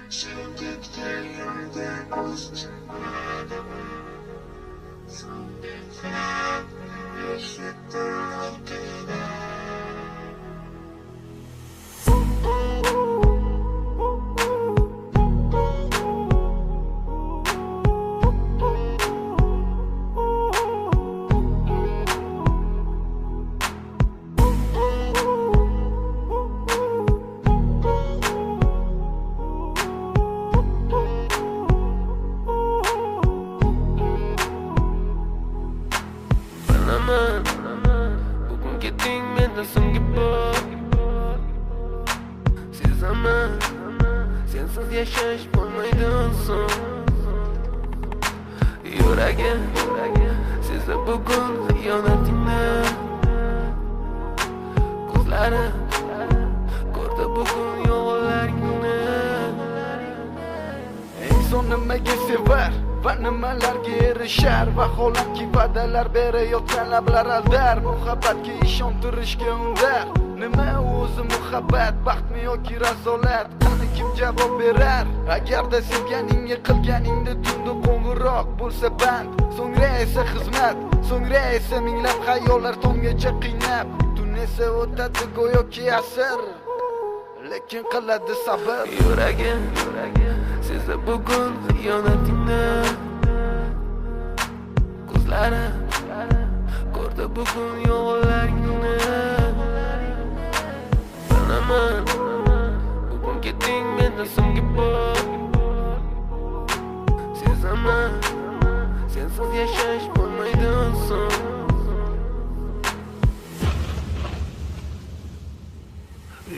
Sendikte yerden üstünlerde Sendikten eşittir altına Bugun ketding mendan so'nggi bor Sezaman sensiz yashash bo'lmaydi so'ng Yuragim sezdi bugun xiyonatingni Ko'zlarim ko'rdi bugun yolg'onlaringni Inson nimaga sevar va nimalarga erishar Vaholanki va'dalar berayotgan lablar aldar Muhabbatga ishontirishga undar Nima o'zi muhabbat, baxtmi yoki razolat Qani kim javob berar Agarda sevganingga qilganingda tunda qo'ng'iroq bo'lsa band So'ngra esa xizmat, so'ngra esa minglab xayollar tonggacha qiynab Tun esa o'tadi go'yoki asr Lekin qiladi sabr Yuragim sezdi bugun xiyonatingni Ko'zlarim ko'rdi bugun yolg'onlaringni Bilaman bugun ketding mendan so'nggi bor Sezaman sensiz yashash bo'lmaydi so'ng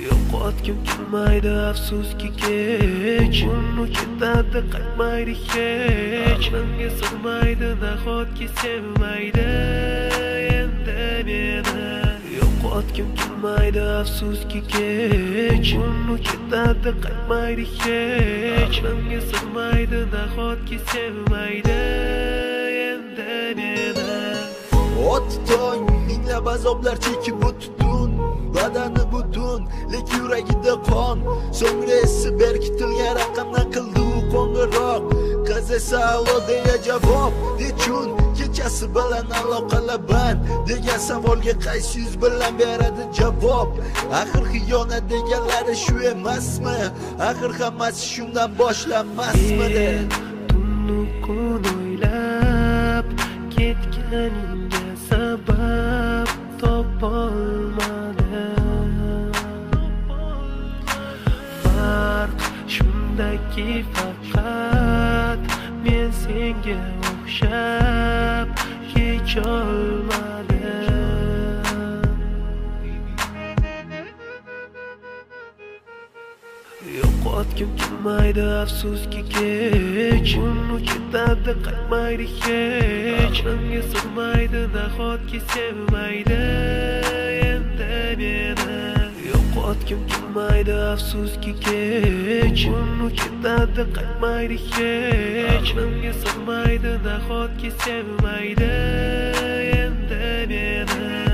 Yo'qotgim kelmaydi afsuski kech Uni ketadi qaytmaydi hech Menga sig'maydi nahotki sevmaydi endi meni Yo'qotgim kelmaydi afsuski kech Uni ketadi qaytmaydi hech Menga sig'maydi nahotki sevmaydi endi meni O'ti tong minglab azoblar chekib o'tdun Badani butun, lek yuragida qon So'ngra esi berkitilgan raqamdan qildi u qo'ng'iroq Qiz esa alo deya javob Nechun kechasi bilan aloqalar band Degan savolga qaysi yuz bilan beradi javob Axir xiyonat deganlari shu emasmi Axir hammasi shundan boshlanmasmidi Tunnu kun o'ylab ketganingga sabab topolmadim Farq shundaki faqat men senga o'xshab kecholmadim Yo'qotgim kelmaydi afsuski kech Uni ketadi qaytmaydi hech Menga sig'maydi nahotki sevmaydi endi meni Yo'qotgim kelmaydi afsuski kech Uni ketadi qaytmaydi hech Menga sig'maydi nahotki sevmaydi endi meni